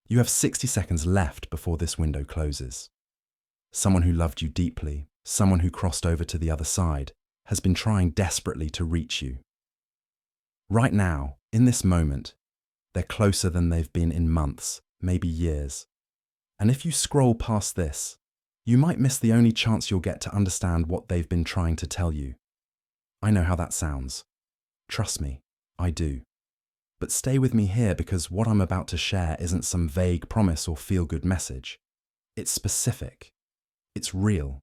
You have 60 seconds left before this window closes. Someone who loved you deeply, someone who crossed over to the other side, has been trying desperately to reach you. Right now, in this moment, they're closer than they've been in months, maybe years. And if you scroll past this, you might miss the only chance you'll get to understand what they've been trying to tell you. I know how that sounds. Trust me, I do. But stay with me here, because what I'm about to share isn't some vague promise or feel-good message. It's specific. It's real.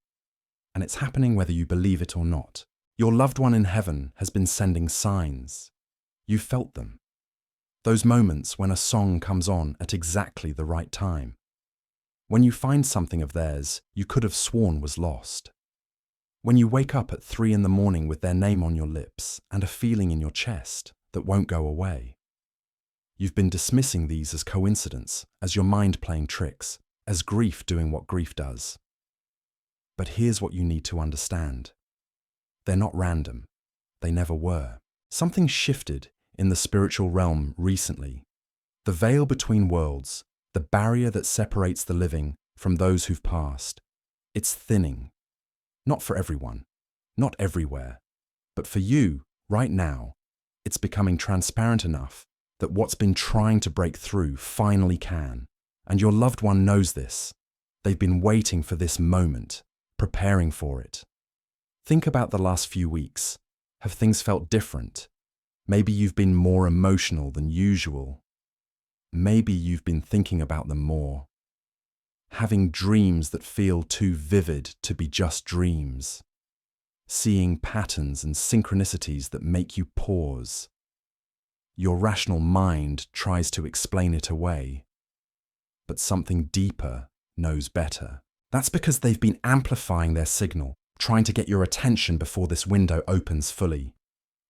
And it's happening whether you believe it or not. Your loved one in heaven has been sending signs. You've felt them. Those moments when a song comes on at exactly the right time. When you find something of theirs you could have sworn was lost. When you wake up at 3 a.m. with their name on your lips and a feeling in your chest that won't go away. You've been dismissing these as coincidence, as your mind playing tricks, as grief doing what grief does. But here's what you need to understand. They're not random. They never were. Something shifted in the spiritual realm recently. The veil between worlds, the barrier that separates the living from those who've passed, it's thinning. Not for everyone, not everywhere, but for you, right now, it's becoming transparent enough that what's been trying to break through finally can. And your loved one knows this. They've been waiting for this moment, preparing for it. Think about the last few weeks. Have things felt different? Maybe you've been more emotional than usual. Maybe you've been thinking about them more. Having dreams that feel too vivid to be just dreams. Seeing patterns and synchronicities that make you pause. Your rational mind tries to explain it away, but something deeper knows better. That's because they've been amplifying their signal, trying to get your attention before this window opens fully.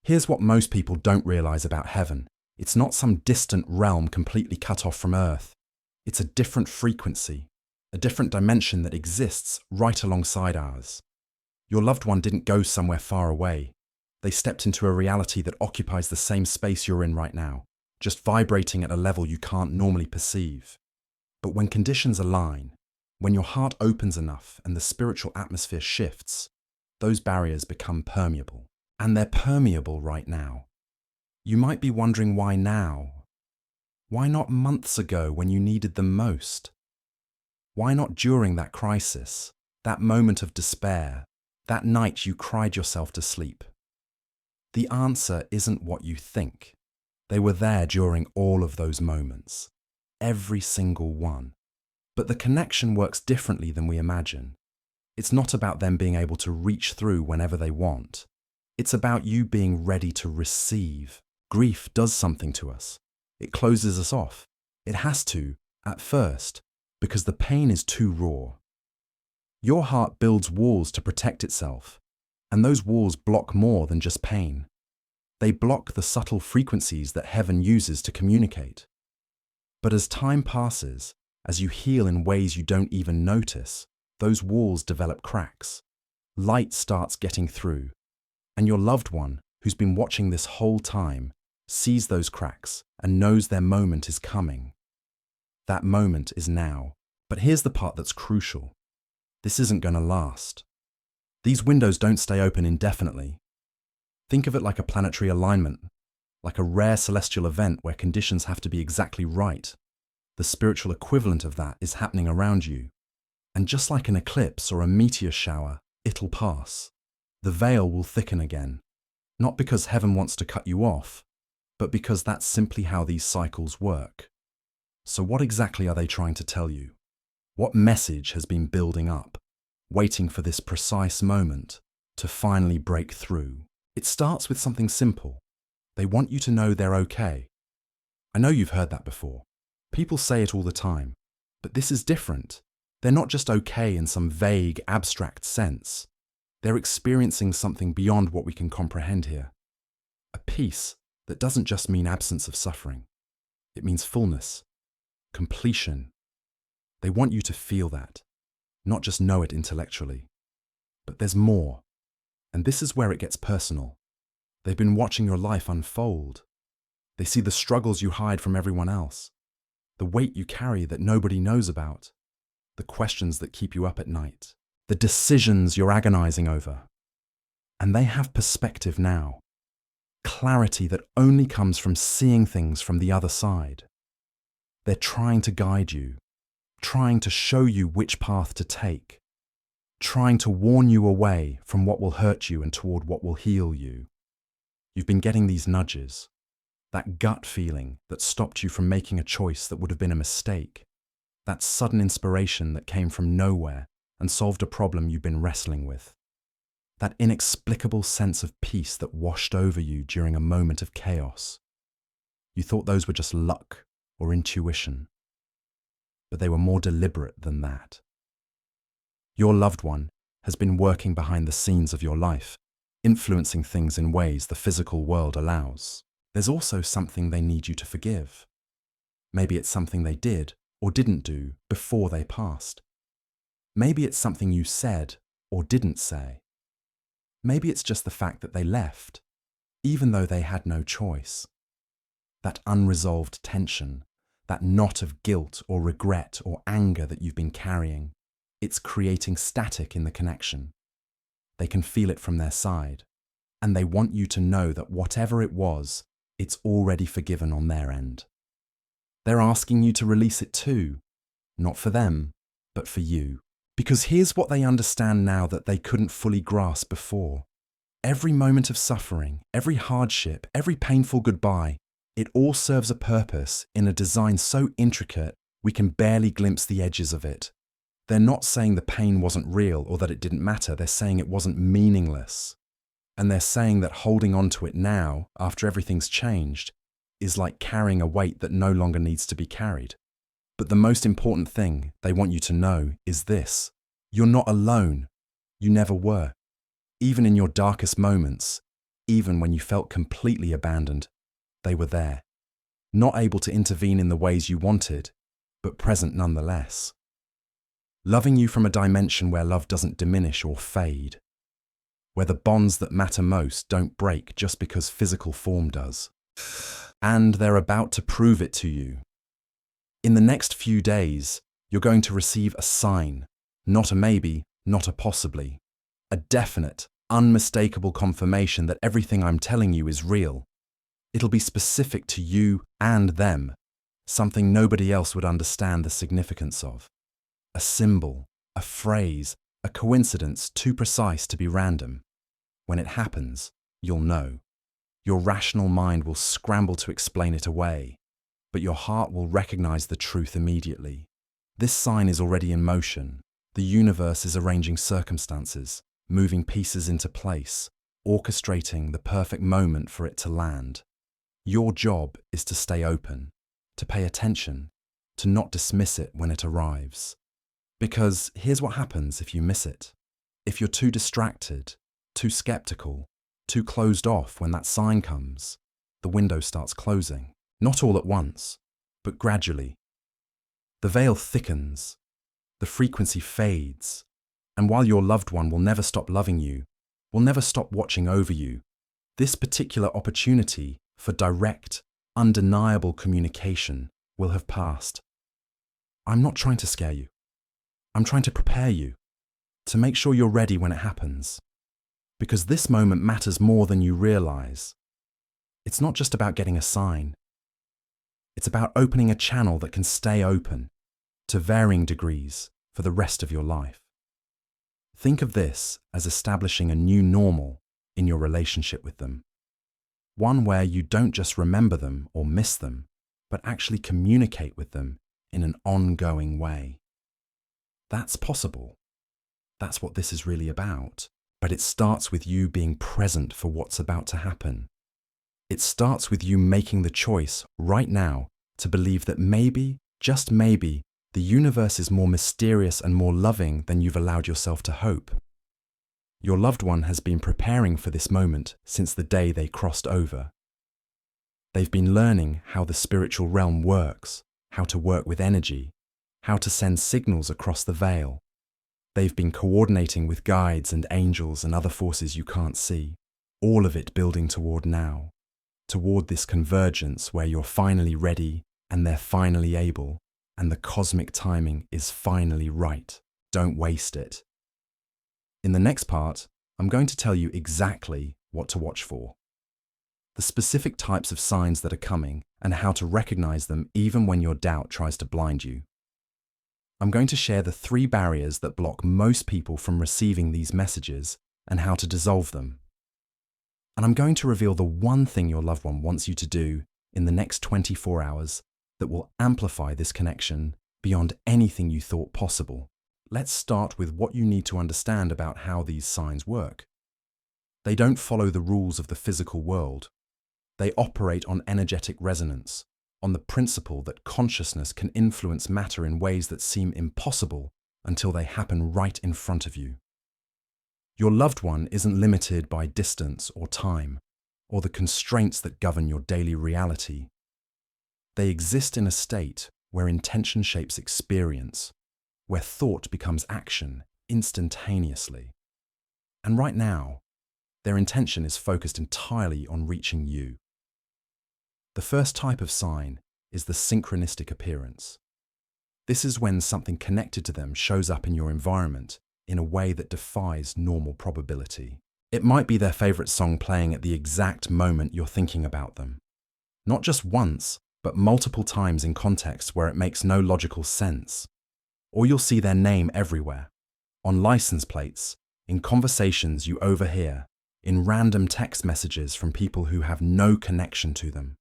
Here's what most people don't realize about heaven. It's not some distant realm completely cut off from Earth. It's a different frequency, a different dimension that exists right alongside ours. Your loved one didn't go somewhere far away. They stepped into a reality that occupies the same space you're in right now, just vibrating at a level you can't normally perceive. But when conditions align, when your heart opens enough and the spiritual atmosphere shifts, those barriers become permeable. And they're permeable right now. You might be wondering why now? Why not months ago when you needed them most? Why not during that crisis, that moment of despair, that night you cried yourself to sleep? The answer isn't what you think. They were there during all of those moments, every single one. But the connection works differently than we imagine. It's not about them being able to reach through whenever they want. It's about you being ready to receive. Grief does something to us. It closes us off. It has to, at first, because the pain is too raw. Your heart builds walls to protect itself, and those walls block more than just pain. They block the subtle frequencies that heaven uses to communicate. But as time passes, as you heal in ways you don't even notice, those walls develop cracks. Light starts getting through. And your loved one, who's been watching this whole time, sees those cracks and knows their moment is coming. That moment is now. But here's the part that's crucial. This isn't going to last. These windows don't stay open indefinitely. Think of it like a planetary alignment, like a rare celestial event where conditions have to be exactly right. The spiritual equivalent of that is happening around you. And just like an eclipse or a meteor shower, it'll pass. The veil will thicken again, not because heaven wants to cut you off, but because that's simply how these cycles work. So what exactly are they trying to tell you? What message has been building up, waiting for this precise moment to finally break through? It starts with something simple. They want you to know they're okay. I know you've heard that before. People say it all the time, but this is different. They're not just okay in some vague, abstract sense. They're experiencing something beyond what we can comprehend here. A peace that doesn't just mean absence of suffering. It means fullness, completion. They want you to feel that, not just know it intellectually. But there's more, and this is where it gets personal. They've been watching your life unfold. They see the struggles you hide from everyone else, the weight you carry that nobody knows about, the questions that keep you up at night, the decisions you're agonizing over. And they have perspective now, clarity that only comes from seeing things from the other side. They're trying to guide you, trying to show you which path to take, trying to warn you away from what will hurt you and toward what will heal you. You've been getting these nudges, that gut feeling that stopped you from making a choice that would have been a mistake, that sudden inspiration that came from nowhere and solved a problem you've been wrestling with, that inexplicable sense of peace that washed over you during a moment of chaos. You thought those were just luck or intuition, but they were more deliberate than that. Your loved one has been working behind the scenes of your life, influencing things in ways the physical world allows. There's also something they need you to forgive. Maybe it's something they did or didn't do before they passed. Maybe it's something you said or didn't say. Maybe it's just the fact that they left, even though they had no choice. That unresolved tension, that knot of guilt or regret or anger that you've been carrying, it's creating static in the connection. They can feel it from their side, and they want you to know that whatever it was, it's already forgiven on their end. They're asking you to release it too, not for them, but for you. Because here's what they understand now that they couldn't fully grasp before. Every moment of suffering, every hardship, every painful goodbye, it all serves a purpose in a design so intricate we can barely glimpse the edges of it. They're not saying the pain wasn't real or that it didn't matter, they're saying it wasn't meaningless. And they're saying that holding on to it now, after everything's changed, is like carrying a weight that no longer needs to be carried. But the most important thing they want you to know is this: you're not alone. You never were. Even in your darkest moments, even when you felt completely abandoned, they were there. Not able to intervene in the ways you wanted, but present nonetheless. Loving you from a dimension where love doesn't diminish or fade, where the bonds that matter most don't break just because physical form does. And they're about to prove it to you. In the next few days, you're going to receive a sign, not a maybe, not a possibly, a definite, unmistakable confirmation that everything I'm telling you is real. It'll be specific to you and them, something nobody else would understand the significance of. A symbol, a phrase, a coincidence too precise to be random. When it happens, you'll know. Your rational mind will scramble to explain it away, but your heart will recognize the truth immediately. This sign is already in motion. The universe is arranging circumstances, moving pieces into place, orchestrating the perfect moment for it to land. Your job is to stay open, to pay attention, to not dismiss it when it arrives. Because here's what happens if you miss it. If you're too distracted, too skeptical, too closed off when that sign comes, the window starts closing. Not all at once, but gradually. The veil thickens, the frequency fades, and while your loved one will never stop loving you, will never stop watching over you, this particular opportunity for direct, undeniable communication will have passed. I'm not trying to scare you. I'm trying to prepare you, to make sure you're ready when it happens. Because this moment matters more than you realize. It's not just about getting a sign. It's about opening a channel that can stay open, to varying degrees, for the rest of your life. Think of this as establishing a new normal in your relationship with them. One where you don't just remember them or miss them, but actually communicate with them in an ongoing way. That's possible. That's what this is really about. But it starts with you being present for what's about to happen. It starts with you making the choice right now to believe that maybe, just maybe, the universe is more mysterious and more loving than you've allowed yourself to hope. Your loved one has been preparing for this moment since the day they crossed over. They've been learning how the spiritual realm works, how to work with energy, how to send signals across the veil. They've been coordinating with guides and angels and other forces you can't see, all of it building toward now, toward this convergence where you're finally ready, and they're finally able, and the cosmic timing is finally right. Don't waste it. In the next part, I'm going to tell you exactly what to watch for, the specific types of signs that are coming, and how to recognize them even when your doubt tries to blind you. I'm going to share the 3 barriers that block most people from receiving these messages and how to dissolve them. And I'm going to reveal the one thing your loved one wants you to do in the next 24 hours that will amplify this connection beyond anything you thought possible. Let's start with what you need to understand about how these signs work. They don't follow the rules of the physical world. They operate on energetic resonance, on the principle that consciousness can influence matter in ways that seem impossible until they happen right in front of you. Your loved one isn't limited by distance or time, or the constraints that govern your daily reality. They exist in a state where intention shapes experience, where thought becomes action instantaneously. And right now, their intention is focused entirely on reaching you. The first type of sign is the synchronistic appearance. This is when something connected to them shows up in your environment in a way that defies normal probability. It might be their favorite song playing at the exact moment you're thinking about them. Not just once, but multiple times in contexts where it makes no logical sense. Or you'll see their name everywhere, on license plates, in conversations you overhear, in random text messages from people who have no connection to them.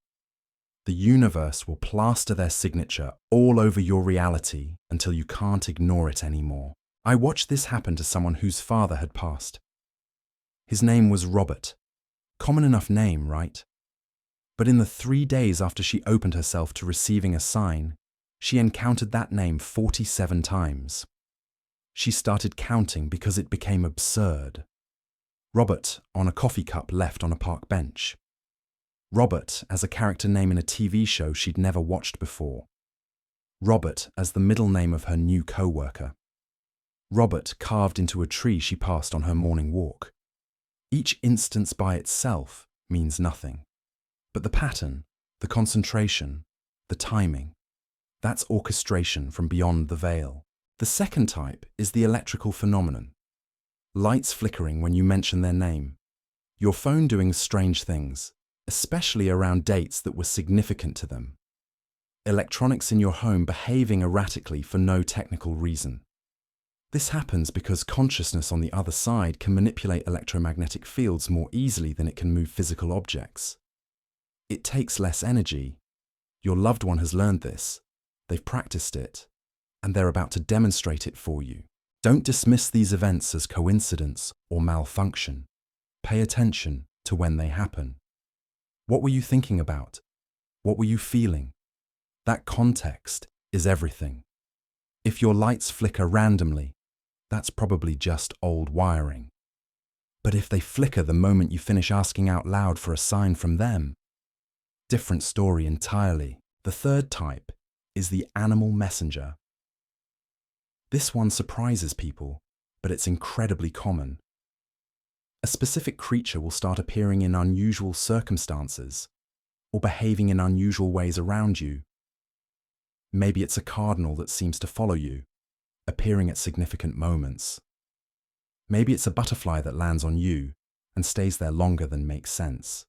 The universe will plaster their signature all over your reality until you can't ignore it anymore. I watched this happen to someone whose father had passed. His name was Robert. Common enough name, right? But in the 3 days after she opened herself to receiving a sign, she encountered that name 47 times. She started counting because it became absurd. Robert on a coffee cup left on a park bench. Robert as a character name in a TV show she'd never watched before. Robert as the middle name of her new co-worker. Robert carved into a tree she passed on her morning walk. Each instance by itself means nothing. But the pattern, the concentration, the timing, that's orchestration from beyond the veil. The second type is the electrical phenomenon. Lights flickering when you mention their name. Your phone doing strange things, especially around dates that were significant to them. Electronics in your home behaving erratically for no technical reason. This happens because consciousness on the other side can manipulate electromagnetic fields more easily than it can move physical objects. It takes less energy. Your loved one has learned this. They've practiced it, and they're about to demonstrate it for you. Don't dismiss these events as coincidence or malfunction. Pay attention to when they happen. What were you thinking about? What were you feeling? That context is everything. If your lights flicker randomly, that's probably just old wiring. But if they flicker the moment you finish asking out loud for a sign from them, different story entirely. The third type is the animal messenger. This one surprises people, but it's incredibly common. A specific creature will start appearing in unusual circumstances or behaving in unusual ways around you. Maybe it's a cardinal that seems to follow you, appearing at significant moments. Maybe it's a butterfly that lands on you and stays there longer than makes sense.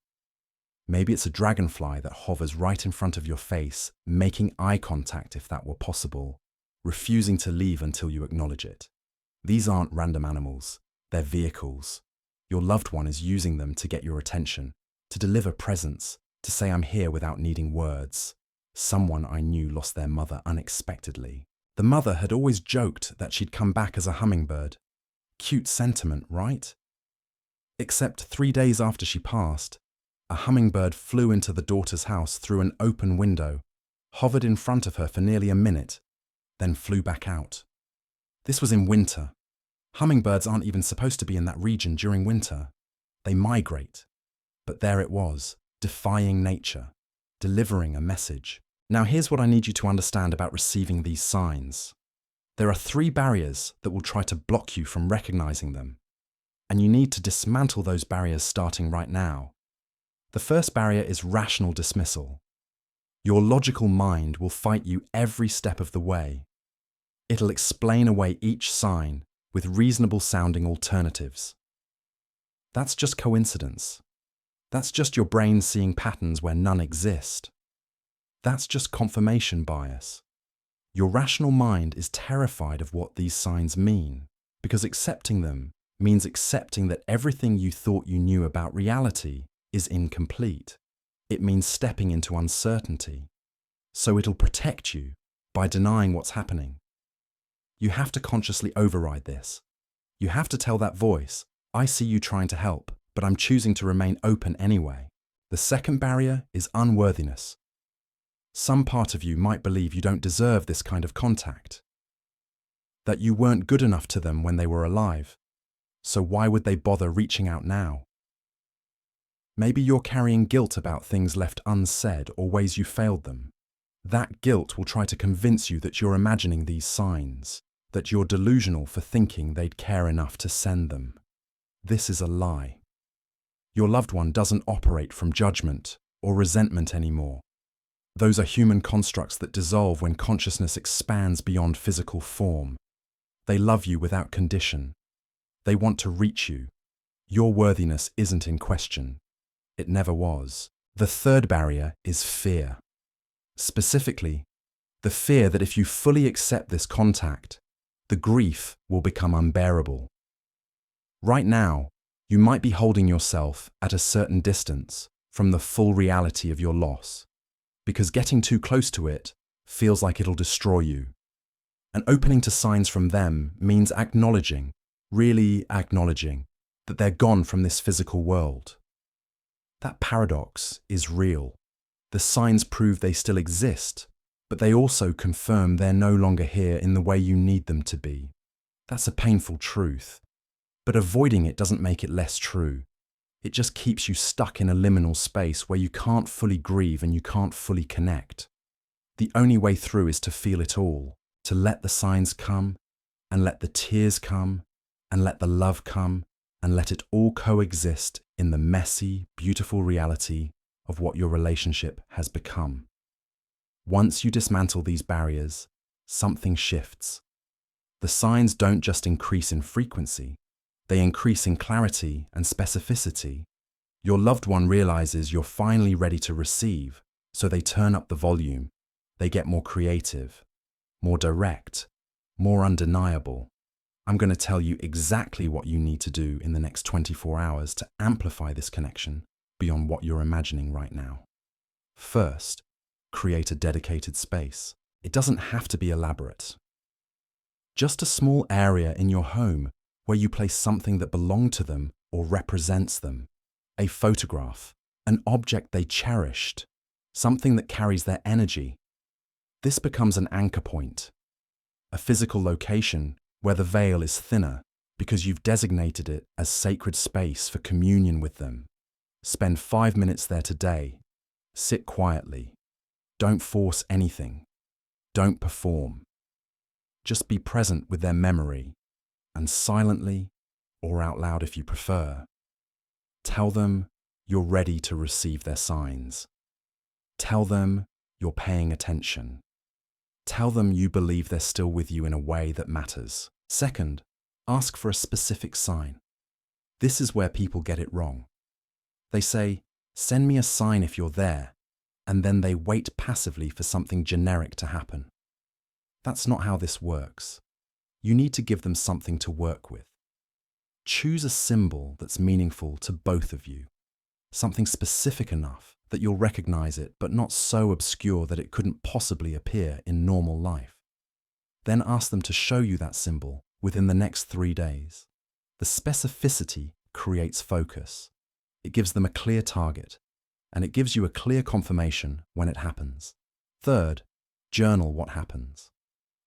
Maybe it's a dragonfly that hovers right in front of your face, making eye contact if that were possible, refusing to leave until you acknowledge it. These aren't random animals, they're vehicles. Your loved one is using them to get your attention, to deliver presence, to say I'm here without needing words. Someone I knew lost their mother unexpectedly. The mother had always joked that she'd come back as a hummingbird. Cute sentiment, right? Except 3 days after she passed, a hummingbird flew into the daughter's house through an open window, hovered in front of her for nearly a minute, then flew back out. This was in winter. Hummingbirds aren't even supposed to be in that region during winter. They migrate. But there it was, defying nature, delivering a message. Now here's what I need you to understand about receiving these signs. There are 3 barriers that will try to block you from recognizing them, and you need to dismantle those barriers starting right now. The first barrier is rational dismissal. Your logical mind will fight you every step of the way. It'll explain away each sign with reasonable-sounding alternatives. That's just coincidence. That's just your brain seeing patterns where none exist. That's just confirmation bias. Your rational mind is terrified of what these signs mean, because accepting them means accepting that everything you thought you knew about reality is incomplete. It means stepping into uncertainty. So it'll protect you by denying what's happening. You have to consciously override this. You have to tell that voice, I see you trying to help, but I'm choosing to remain open anyway. The second barrier is unworthiness. Some part of you might believe you don't deserve this kind of contact, that you weren't good enough to them when they were alive, so why would they bother reaching out now? Maybe you're carrying guilt about things left unsaid or ways you failed them. That guilt will try to convince you that you're imagining these signs, that you're delusional for thinking they'd care enough to send them. This is a lie. Your loved one doesn't operate from judgment or resentment anymore. Those are human constructs that dissolve when consciousness expands beyond physical form. They love you without condition. They want to reach you. Your worthiness isn't in question. It never was. The third barrier is fear. Specifically, the fear that if you fully accept this contact, the grief will become unbearable. Right now, you might be holding yourself at a certain distance from the full reality of your loss, because getting too close to it feels like it'll destroy you. And opening to signs from them means acknowledging, really acknowledging, that they're gone from this physical world. That paradox is real. The signs prove they still exist, but they also confirm they're no longer here in the way you need them to be. That's a painful truth, but avoiding it doesn't make it less true. It just keeps you stuck in a liminal space where you can't fully grieve and you can't fully connect. The only way through is to feel it all, to let the signs come, and let the tears come, and let the love come, and let it all coexist in the messy, beautiful reality of what your relationship has become. Once you dismantle these barriers, something shifts. The signs don't just increase in frequency, they increase in clarity and specificity. Your loved one realizes you're finally ready to receive, so they turn up the volume. They get more creative, more direct, more undeniable. I'm going to tell you exactly what you need to do in the next 24 hours to amplify this connection beyond what you're imagining right now. First, create a dedicated space. It doesn't have to be elaborate. Just a small area in your home where you place something that belonged to them or represents them. A photograph, an object they cherished, something that carries their energy. This becomes an anchor point, a physical location where the veil is thinner because you've designated it as sacred space for communion with them. Spend 5 minutes there today. Sit quietly. Don't force anything. Don't perform. Just be present with their memory, and silently, or out loud if you prefer, tell them you're ready to receive their signs. Tell them you're paying attention. Tell them you believe they're still with you in a way that matters. Second, ask for a specific sign. This is where people get it wrong. They say, send me a sign if you're there, and then they wait passively for something generic to happen. That's not how this works. You need to give them something to work with. Choose a symbol that's meaningful to both of you, something specific enough that you'll recognize it, but not so obscure that it couldn't possibly appear in normal life. Then ask them to show you that symbol within the next 3 days. The specificity creates focus. It gives them a clear target, and it gives you a clear confirmation when it happens. Third, journal what happens.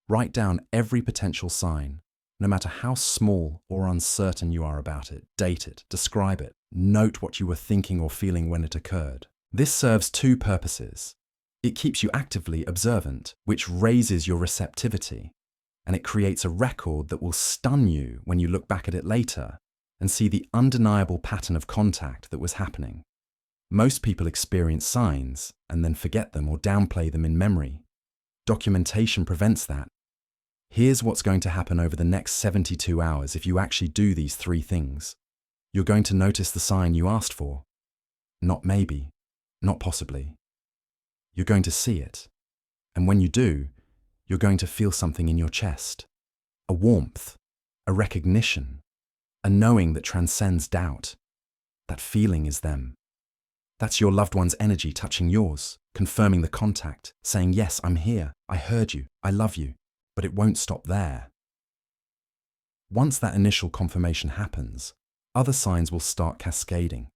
Write down every potential sign, no matter how small or uncertain you are about it. Date it, describe it, note what you were thinking or feeling when it occurred. This serves 2 purposes. It keeps you actively observant, which raises your receptivity, and it creates a record that will stun you when you look back at it later and see the undeniable pattern of contact that was happening. Most people experience signs and then forget them or downplay them in memory. Documentation prevents that. Here's what's going to happen over the next 72 hours if you actually do these 3 things. You're going to notice the sign you asked for. Not maybe, not possibly. You're going to see it. And when you do, you're going to feel something in your chest. A warmth, a recognition, a knowing that transcends doubt. That feeling is them. That's your loved one's energy touching yours, confirming the contact, saying, yes, I'm here, I heard you, I love you. But it won't stop there. Once that initial confirmation happens, other signs will start cascading.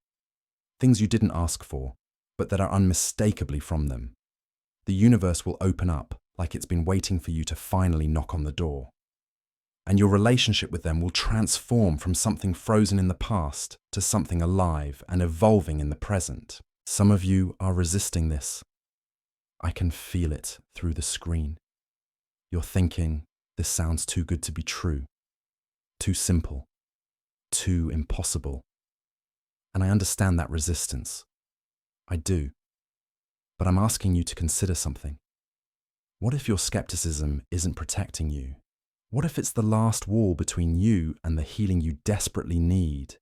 Things you didn't ask for, but that are unmistakably from them. The universe will open up like it's been waiting for you to finally knock on the door. And your relationship with them will transform from something frozen in the past to something alive and evolving in the present. Some of you are resisting this. I can feel it through the screen. You're thinking, this sounds too good to be true, too simple, too impossible. And I understand that resistance. I do. But I'm asking you to consider something. What if your skepticism isn't protecting you? What if it's the last wall between you and the healing you desperately need?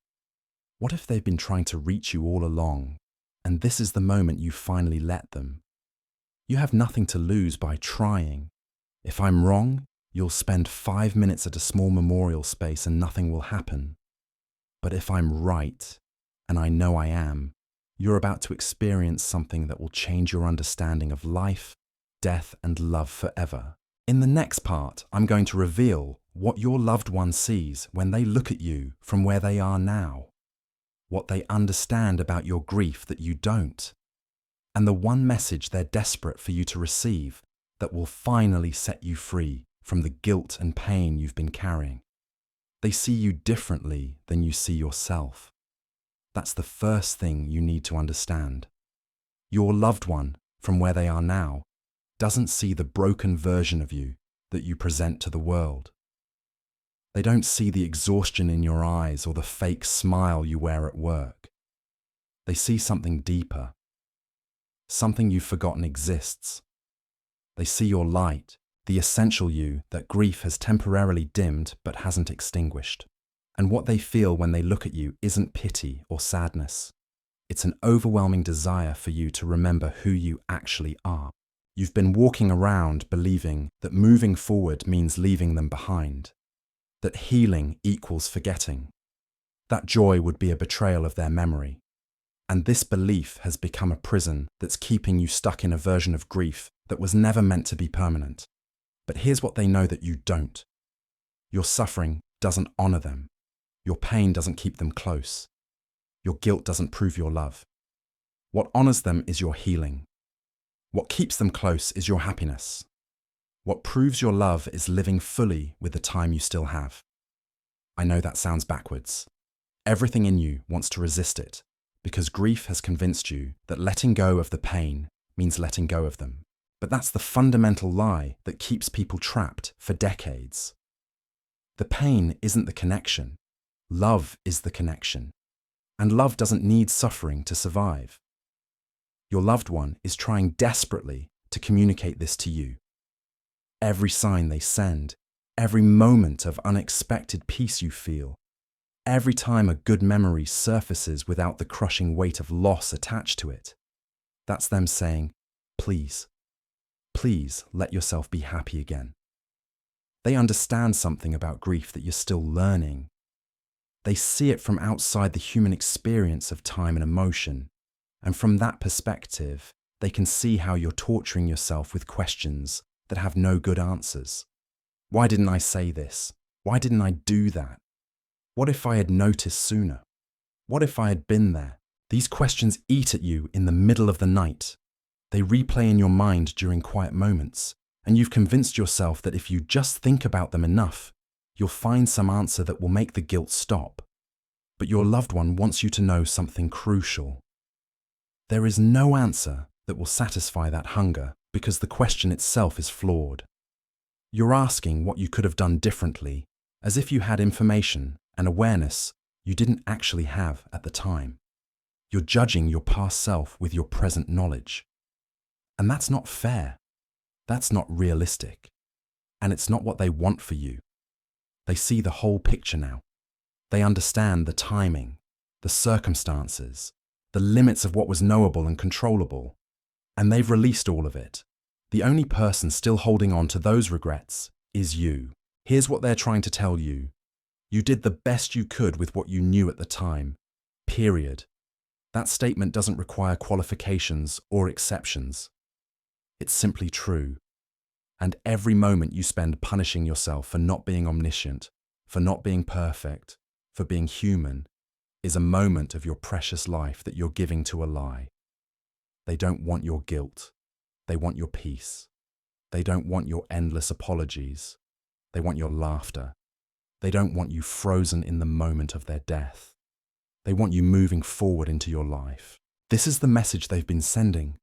What if they've been trying to reach you all along, and this is the moment you finally let them? You have nothing to lose by trying. If I'm wrong, you'll spend 5 minutes at a small memorial space and nothing will happen. But if I'm right, and I know I am, you're about to experience something that will change your understanding of life, death, and love forever. In the next part, I'm going to reveal what your loved one sees when they look at you from where they are now, what they understand about your grief that you don't, and the one message they're desperate for you to receive that will finally set you free from the guilt and pain you've been carrying. They see you differently than you see yourself. That's the first thing you need to understand. Your loved one, from where they are now, doesn't see the broken version of you that you present to the world. They don't see the exhaustion in your eyes or the fake smile you wear at work. They see something deeper, something you've forgotten exists. They see your light, the essential you that grief has temporarily dimmed but hasn't extinguished. And what they feel when they look at you isn't pity or sadness. It's an overwhelming desire for you to remember who you actually are. You've been walking around believing that moving forward means leaving them behind, that healing equals forgetting. That joy would be a betrayal of their memory. And this belief has become a prison that's keeping you stuck in a version of grief that was never meant to be permanent. But here's what they know that you don't. Your suffering doesn't honor them. Your pain doesn't keep them close. Your guilt doesn't prove your love. What honors them is your healing. What keeps them close is your happiness. What proves your love is living fully with the time you still have. I know that sounds backwards. Everything in you wants to resist it, because grief has convinced you that letting go of the pain means letting go of them. But that's the fundamental lie that keeps people trapped for decades. The pain isn't the connection. Love is the connection. And love doesn't need suffering to survive. Your loved one is trying desperately to communicate this to you. Every sign they send, every moment of unexpected peace you feel, every time a good memory surfaces without the crushing weight of loss attached to it, that's them saying, please, please let yourself be happy again. They understand something about grief that you're still learning. They see it from outside the human experience of time and emotion. And from that perspective, they can see how you're torturing yourself with questions that have no good answers. Why didn't I say this? Why didn't I do that? What if I had noticed sooner? What if I had been there? These questions eat at you in the middle of the night. They replay in your mind during quiet moments, and you've convinced yourself that if you just think about them enough, you'll find some answer that will make the guilt stop. But your loved one wants you to know something crucial. There is no answer that will satisfy that hunger because the question itself is flawed. You're asking what you could have done differently, as if you had information and awareness you didn't actually have at the time. You're judging your past self with your present knowledge. And that's not fair. That's not realistic. And it's not what they want for you. They see the whole picture now. They understand the timing, the circumstances, the limits of what was knowable and controllable. And they've released all of it. The only person still holding on to those regrets is you. Here's what they're trying to tell you. You did the best you could with what you knew at the time. Period. That statement doesn't require qualifications or exceptions. It's simply true. And every moment you spend punishing yourself for not being omniscient, for not being perfect, for being human, is a moment of your precious life that you're giving to a lie. They don't want your guilt. They want your peace. They don't want your endless apologies. They want your laughter. They don't want you frozen in the moment of their death. They want you moving forward into your life. This is the message they've been sending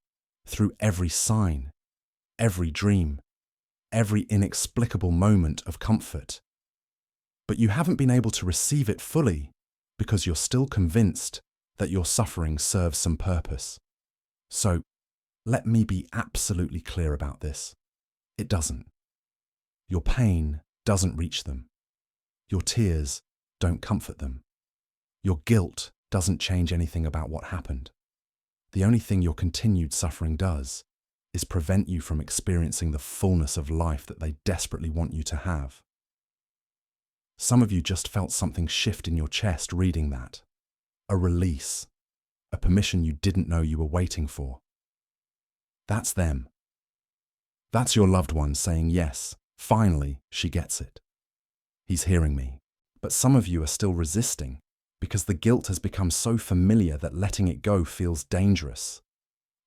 through every sign, every dream, every inexplicable moment of comfort. But you haven't been able to receive it fully because you're still convinced that your suffering serves some purpose. So, let me be absolutely clear about this. It doesn't. Your pain doesn't reach them. Your tears don't comfort them. Your guilt doesn't change anything about what happened. The only thing your continued suffering does is prevent you from experiencing the fullness of life that they desperately want you to have. Some of you just felt something shift in your chest reading that. A release. A permission you didn't know you were waiting for. That's them. That's your loved one saying, yes, finally, she gets it. He's hearing me. But some of you are still resisting because the guilt has become so familiar that letting it go feels dangerous.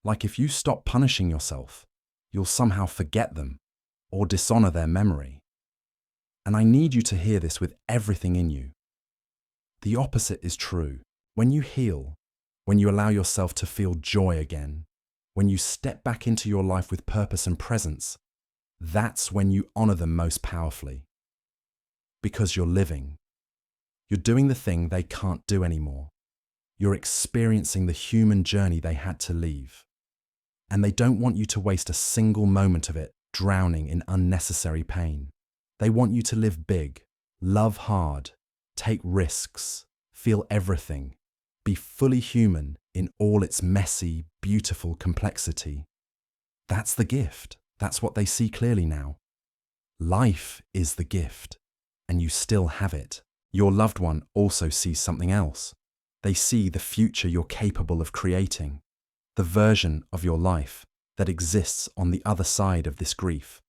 Like if you stop punishing yourself, you'll somehow forget them or dishonor their memory. And I need you to hear this with everything in you. The opposite is true. When you heal, when you allow yourself to feel joy again, when you step back into your life with purpose and presence, that's when you honor them most powerfully. Because you're living. You're doing the thing they can't do anymore. You're experiencing the human journey they had to leave. And they don't want you to waste a single moment of it drowning in unnecessary pain. They want you to live big, love hard, take risks, feel everything, be fully human in all its messy, beautiful complexity. That's the gift. That's what they see clearly now. Life is the gift, and you still have it. Your loved one also sees something else. They see the future you're capable of creating, the version of your life that exists on the other side of this grief.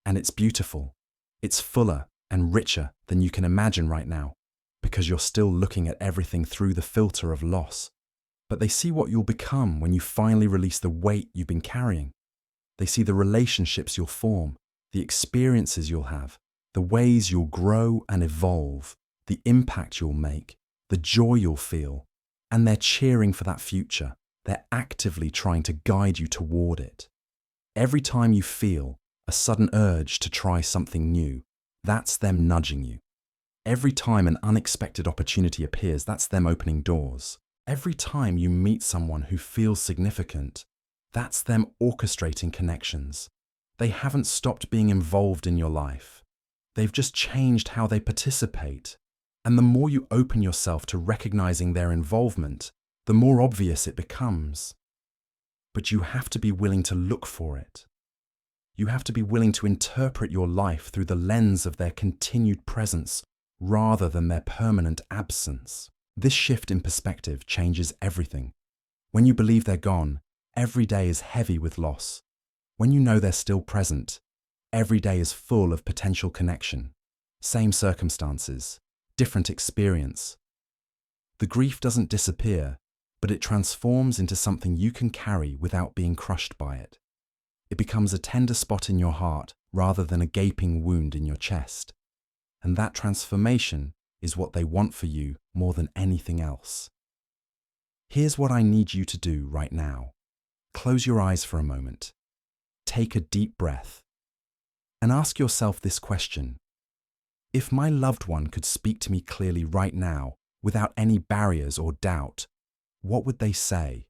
And it's beautiful. It's fuller and richer than you can imagine right now, because you're still looking at everything through the filter of loss. But they see what you'll become when you finally release the weight you've been carrying. They see the relationships you'll form, the experiences you'll have, the ways you'll grow and evolve, the impact you'll make, the joy you'll feel, and they're cheering for that future. They're actively trying to guide you toward it. Every time you feel a sudden urge to try something new, that's them nudging you. Every time an unexpected opportunity appears, that's them opening doors. Every time you meet someone who feels significant, that's them orchestrating connections. They haven't stopped being involved in your life. They've just changed how they participate. And the more you open yourself to recognizing their involvement, the more obvious it becomes. But you have to be willing to look for it. You have to be willing to interpret your life through the lens of their continued presence rather than their permanent absence. This shift in perspective changes everything. When you believe they're gone, every day is heavy with loss. When you know they're still present, every day is full of potential connection. Same circumstances, different experience. The grief doesn't disappear, but it transforms into something you can carry without being crushed by it. It becomes a tender spot in your heart rather than a gaping wound in your chest. And that transformation is what they want for you more than anything else. Here's what I need you to do right now. Close your eyes for a moment. Take a deep breath. And ask yourself this question. If my loved one could speak to me clearly right now, without any barriers or doubt, What would they say?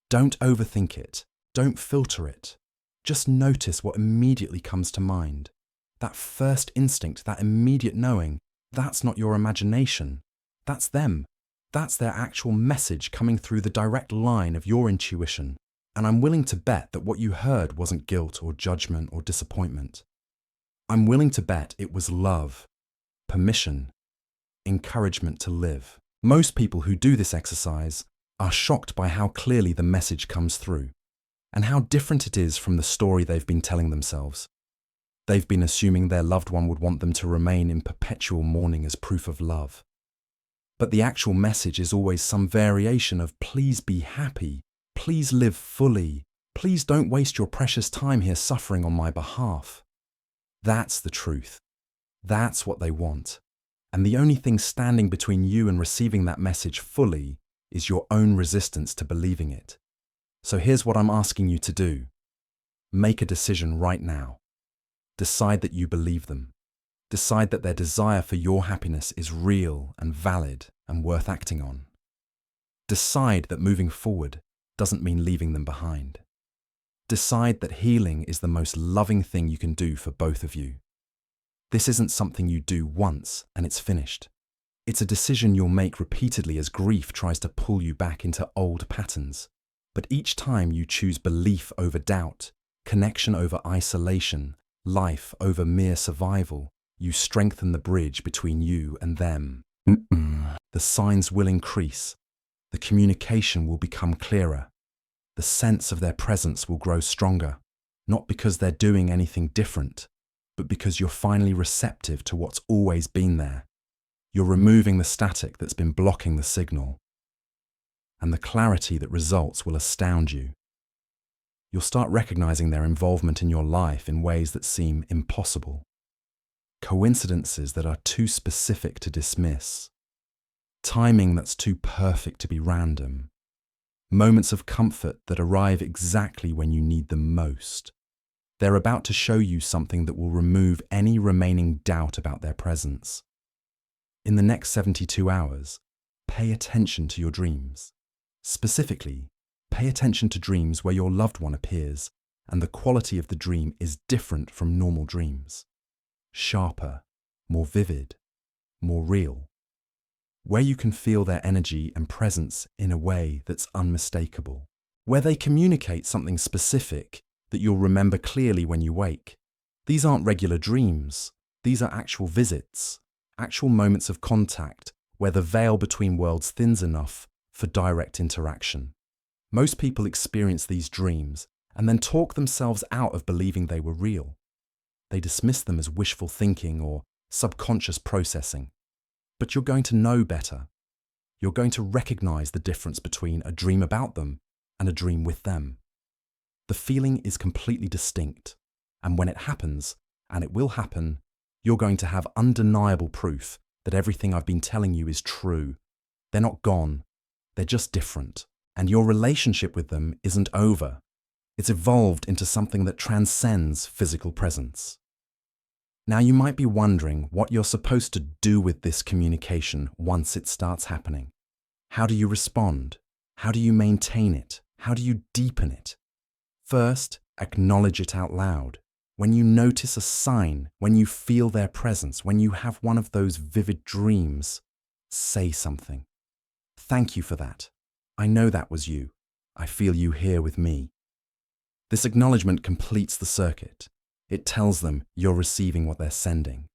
Don't overthink it. Don't filter it. Just notice what immediately comes to mind. That first instinct, that immediate knowing, that's not your imagination. That's them. That's their actual message coming through the direct line of your intuition. And I'm willing to bet that what you heard wasn't guilt or judgment or disappointment. I'm willing to bet it was love, permission, encouragement to live. Most people who do this exercise are shocked by how clearly the message comes through and how different it is from the story they've been telling themselves. They've been assuming their loved one would want them to remain in perpetual mourning as proof of love. But the actual message is always some variation of please be happy, please live fully, please don't waste your precious time here suffering on my behalf. That's the truth. That's what they want. And the only thing standing between you and receiving that message fully is your own resistance to believing it. So here's what I'm asking you to do. Make a decision right now. Decide that you believe them. Decide that their desire for your happiness is real and valid and worth acting on. Decide that moving forward doesn't mean leaving them behind. Decide that healing is the most loving thing you can do for both of you. This isn't something you do once and it's finished. It's a decision you'll make repeatedly as grief tries to pull you back into old patterns. But each time you choose belief over doubt, connection over isolation, life over mere survival, you strengthen the bridge between you and them. The signs will increase. The communication will become clearer. The sense of their presence will grow stronger, not because they're doing anything different, but because you're finally receptive to what's always been there. You're removing the static that's been blocking the signal. And the clarity that results will astound you. You'll start recognizing their involvement in your life in ways that seem impossible. Coincidences that are too specific to dismiss. Timing that's too perfect to be random. Moments of comfort that arrive exactly when you need them most. They're about to show you something that will remove any remaining doubt about their presence. In the next 72 hours, pay attention to your dreams. Specifically, pay attention to dreams where your loved one appears and the quality of the dream is different from normal dreams. Sharper, more vivid, more real. Where you can feel their energy and presence in a way that's unmistakable. Where they communicate something specific that you'll remember clearly when you wake. These aren't regular dreams. These are actual visits, actual moments of contact where the veil between worlds thins enough for direct interaction. Most people experience these dreams and then talk themselves out of believing they were real. They dismiss them as wishful thinking or subconscious processing. But you're going to know better. You're going to recognize the difference between a dream about them and a dream with them. The feeling is completely distinct, and when it happens, and it will happen, you're going to have undeniable proof that everything I've been telling you is true. They're not gone, they're just different, and your relationship with them isn't over. It's evolved into something that transcends physical presence. Now you might be wondering what you're supposed to do with this communication once it starts happening. How do you respond? How do you maintain it? How do you deepen it? First, acknowledge it out loud. When you notice a sign, when you feel their presence, when you have one of those vivid dreams, say something. Thank you for that. I know that was you. I feel you here with me. This acknowledgement completes the circuit. It tells them you're receiving what they're sending.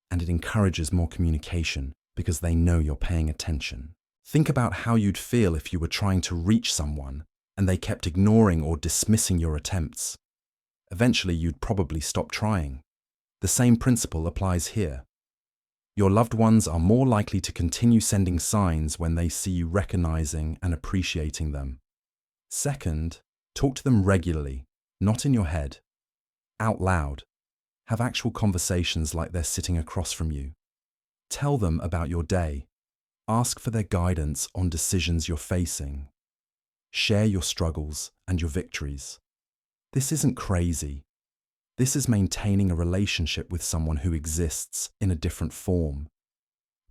And it encourages more communication because they know you're paying attention. Think about how you'd feel if you were trying to reach someone and they kept ignoring or dismissing your attempts. Eventually, you'd probably stop trying. The same principle applies here. Your loved ones are more likely to continue sending signs when they see you recognizing and appreciating them. Second, talk to them regularly, not in your head. Out loud. Have actual conversations like they're sitting across from you. Tell them about your day. Ask for their guidance on decisions you're facing. Share your struggles and your victories. This isn't crazy. This is maintaining a relationship with someone who exists in a different form.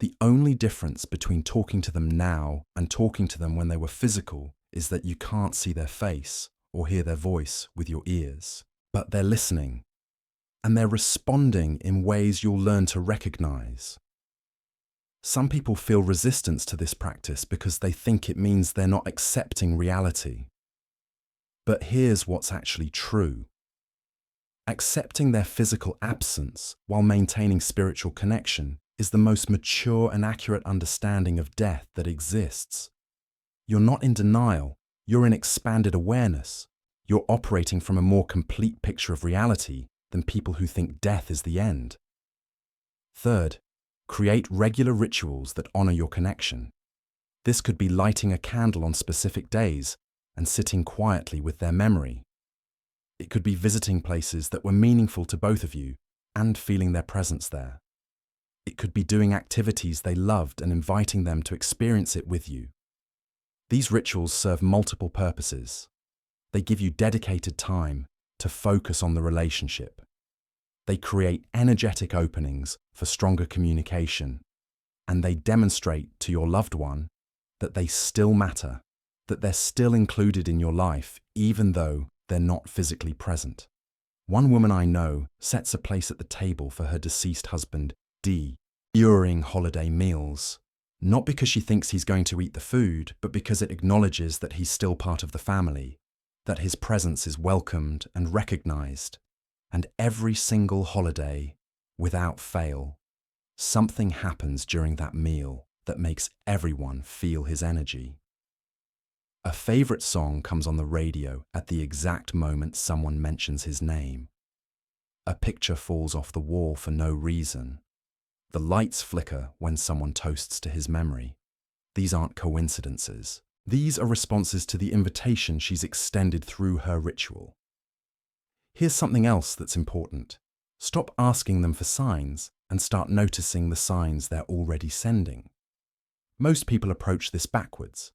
The only difference between talking to them now and talking to them when they were physical is that you can't see their face or hear their voice with your ears, but they're listening, and they're responding in ways you'll learn to recognize. Some people feel resistance to this practice because they think it means they're not accepting reality. But here's what's actually true. Accepting their physical absence while maintaining spiritual connection is the most mature and accurate understanding of death that exists. You're not in denial, you're in expanded awareness. You're operating from a more complete picture of reality than people who think death is the end. Third, create regular rituals that honor your connection. This could be lighting a candle on specific days and sitting quietly with their memory. It could be visiting places that were meaningful to both of you and feeling their presence there. It could be doing activities they loved and inviting them to experience it with you. These rituals serve multiple purposes. They give you dedicated time to focus on the relationship. They create energetic openings for stronger communication, and they demonstrate to your loved one that they still matter, that they're still included in your life even though they're not physically present. One woman I know sets a place at the table for her deceased husband, D, during holiday meals, not because she thinks he's going to eat the food, but because it acknowledges that he's still part of the family, that his presence is welcomed and recognized. And every single holiday, without fail, something happens during that meal that makes everyone feel his energy. A favorite song comes on the radio at the exact moment someone mentions his name. A picture falls off the wall for no reason. The lights flicker when someone toasts to his memory. These aren't coincidences. These are responses to the invitation she's extended through her ritual. Here's something else that's important. Stop asking them for signs and start noticing the signs they're already sending. Most people approach this backwards.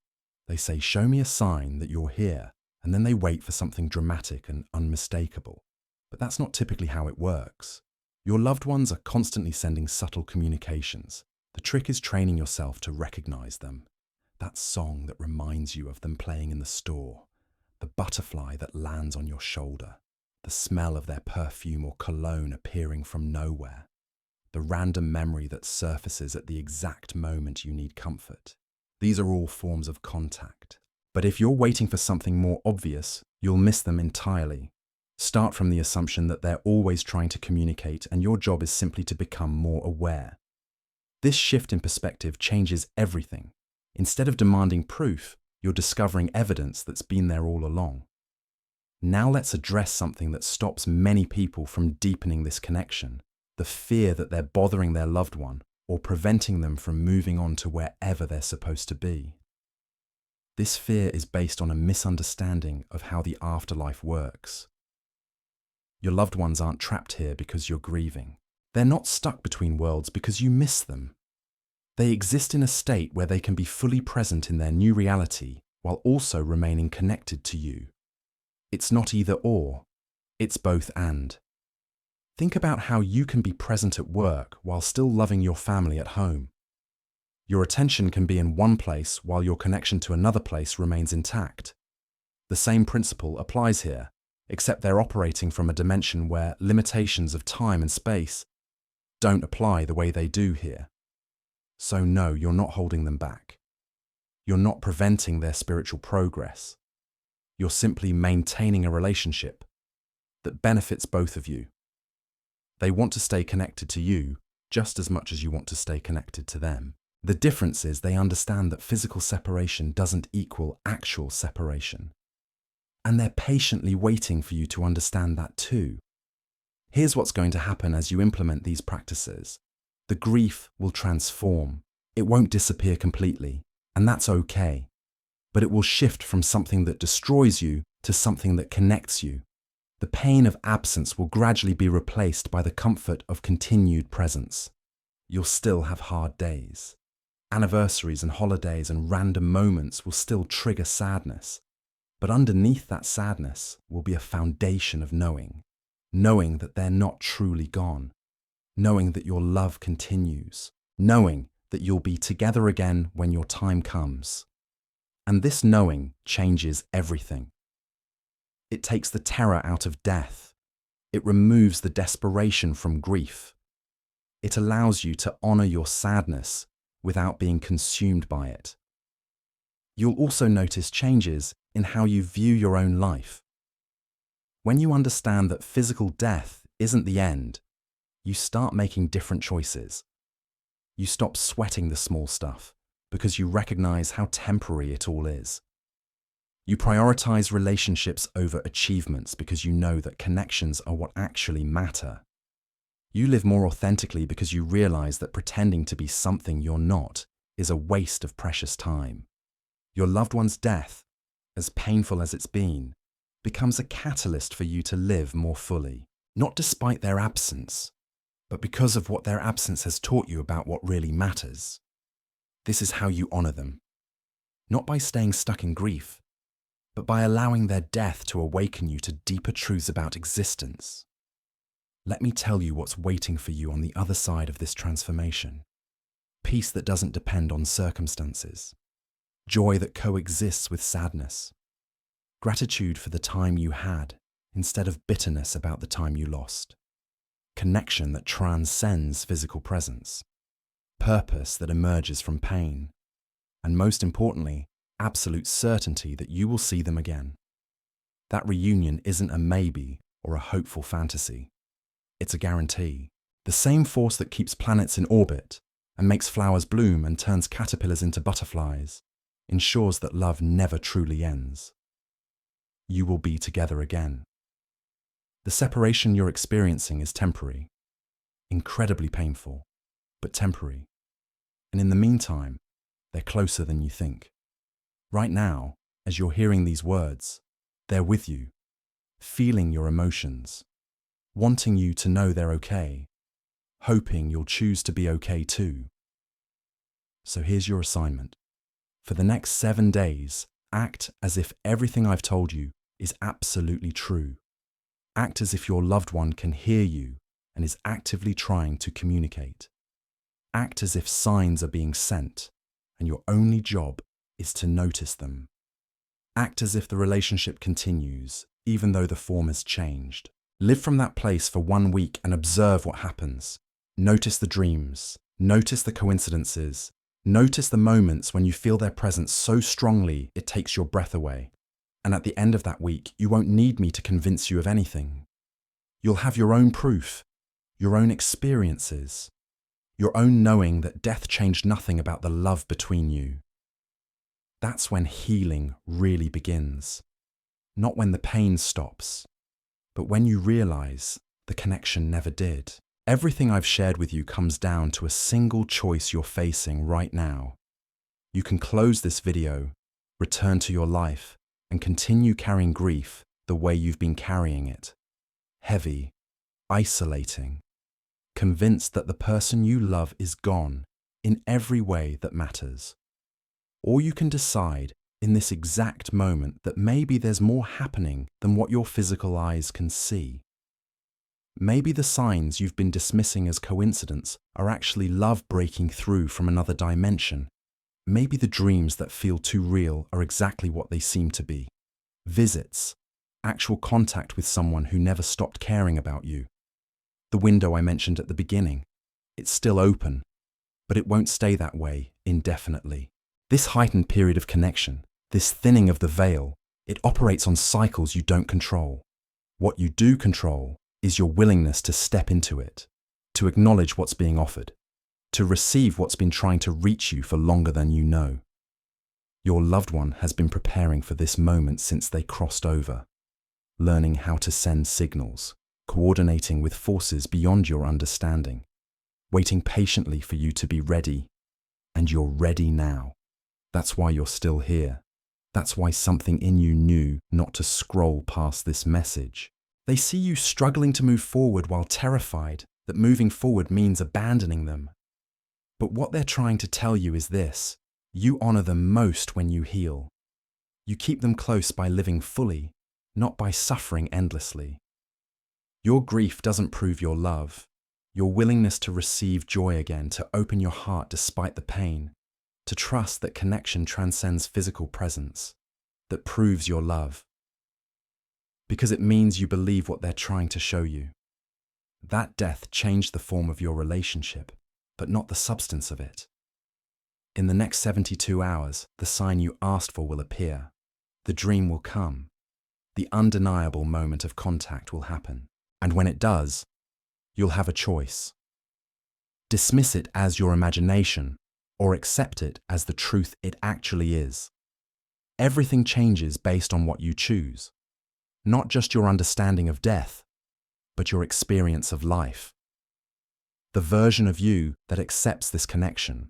They say, "Show me a sign that you're here," and then they wait for something dramatic and unmistakable. But that's not typically how it works. Your loved ones are constantly sending subtle communications. The trick is training yourself to recognize them. That song that reminds you of them playing in the store, the butterfly that lands on your shoulder, the smell of their perfume or cologne appearing from nowhere, the random memory that surfaces at the exact moment you need comfort. These are all forms of contact. But if you're waiting for something more obvious, you'll miss them entirely. Start from the assumption that they're always trying to communicate and your job is simply to become more aware. This shift in perspective changes everything. Instead of demanding proof, you're discovering evidence that's been there all along. Now let's address something that stops many people from deepening this connection: the fear that they're bothering their loved one or preventing them from moving on to wherever they're supposed to be. This fear is based on a misunderstanding of how the afterlife works. Your loved ones aren't trapped here because you're grieving. They're not stuck between worlds because you miss them. They exist in a state where they can be fully present in their new reality while also remaining connected to you. It's not either or, it's both and. Think about how you can be present at work while still loving your family at home. Your attention can be in one place while your connection to another place remains intact. The same principle applies here, except they're operating from a dimension where limitations of time and space don't apply the way they do here. So no, you're not holding them back. You're not preventing their spiritual progress. You're simply maintaining a relationship that benefits both of you. They want to stay connected to you just as much as you want to stay connected to them. The difference is they understand that physical separation doesn't equal actual separation. And they're patiently waiting for you to understand that too. Here's what's going to happen as you implement these practices. The grief will transform. It won't disappear completely, and that's okay. But it will shift from something that destroys you to something that connects you. The pain of absence will gradually be replaced by the comfort of continued presence. You'll still have hard days. Anniversaries and holidays and random moments will still trigger sadness. But underneath that sadness will be a foundation of knowing that they're not truly gone, knowing that your love continues, knowing that you'll be together again when your time comes. And this knowing changes everything. It takes the terror out of death. It removes the desperation from grief. It allows you to honor your sadness without being consumed by it. You'll also notice changes in how you view your own life. When you understand that physical death isn't the end, you start making different choices. You stop sweating the small stuff because you recognize how temporary it all is. You prioritize relationships over achievements because you know that connections are what actually matter. You live more authentically because you realize that pretending to be something you're not is a waste of precious time. Your loved one's death, as painful as it's been, becomes a catalyst for you to live more fully, not despite their absence, but because of what their absence has taught you about what really matters. This is how you honor them, not by staying stuck in grief, but by allowing their death to awaken you to deeper truths about existence. Let me tell you what's waiting for you on the other side of this transformation. Peace that doesn't depend on circumstances. Joy that coexists with sadness. Gratitude for the time you had instead of bitterness about the time you lost. Connection that transcends physical presence. Purpose that emerges from pain. And most importantly, absolute certainty that you will see them again. That reunion isn't a maybe or a hopeful fantasy. It's a guarantee. The same force that keeps planets in orbit and makes flowers bloom and turns caterpillars into butterflies ensures that love never truly ends. You will be together again. The separation you're experiencing is temporary, incredibly painful, but temporary. And in the meantime, they're closer than you think. Right now, as you're hearing these words, they're with you, feeling your emotions, wanting you to know they're okay, hoping you'll choose to be okay too. So here's your assignment. For the next 7 days, act as if everything I've told you is absolutely true. Act as if your loved one can hear you and is actively trying to communicate. Act as if signs are being sent and your only job is to notice them. Act as if the relationship continues, even though the form has changed. Live from that place for 1 week and observe what happens. Notice the dreams. Notice the coincidences. Notice the moments when you feel their presence so strongly it takes your breath away. And at the end of that week, you won't need me to convince you of anything. You'll have your own proof, your own experiences, your own knowing that death changed nothing about the love between you. That's when healing really begins. Not when the pain stops, but when you realize the connection never did. Everything I've shared with you comes down to a single choice you're facing right now. You can close this video, return to your life, and continue carrying grief the way you've been carrying it. Heavy, isolating, convinced that the person you love is gone in every way that matters. Or you can decide in this exact moment that maybe there's more happening than what your physical eyes can see. Maybe the signs you've been dismissing as coincidence are actually love breaking through from another dimension. Maybe the dreams that feel too real are exactly what they seem to be. Visits, actual contact with someone who never stopped caring about you. The window I mentioned at the beginning, it's still open, but it won't stay that way indefinitely. This heightened period of connection, this thinning of the veil, it operates on cycles you don't control. What you do control is your willingness to step into it, to acknowledge what's being offered, to receive what's been trying to reach you for longer than you know. Your loved one has been preparing for this moment since they crossed over, learning how to send signals, coordinating with forces beyond your understanding, waiting patiently for you to be ready, and you're ready now. That's why you're still here. That's why something in you knew not to scroll past this message. They see you struggling to move forward while terrified that moving forward means abandoning them. But what they're trying to tell you is this: you honor them most when you heal. You keep them close by living fully, not by suffering endlessly. Your grief doesn't prove your love. Your willingness to receive joy again, to open your heart despite the pain, to trust that connection transcends physical presence, that proves your love. Because it means you believe what they're trying to show you. That death changed the form of your relationship, but not the substance of it. In the next 72 hours, the sign you asked for will appear. The dream will come. The undeniable moment of contact will happen. And when it does, you'll have a choice. Dismiss it as your imagination, or accept it as the truth it actually is. Everything changes based on what you choose. Not just your understanding of death, but your experience of life. The version of you that accepts this connection,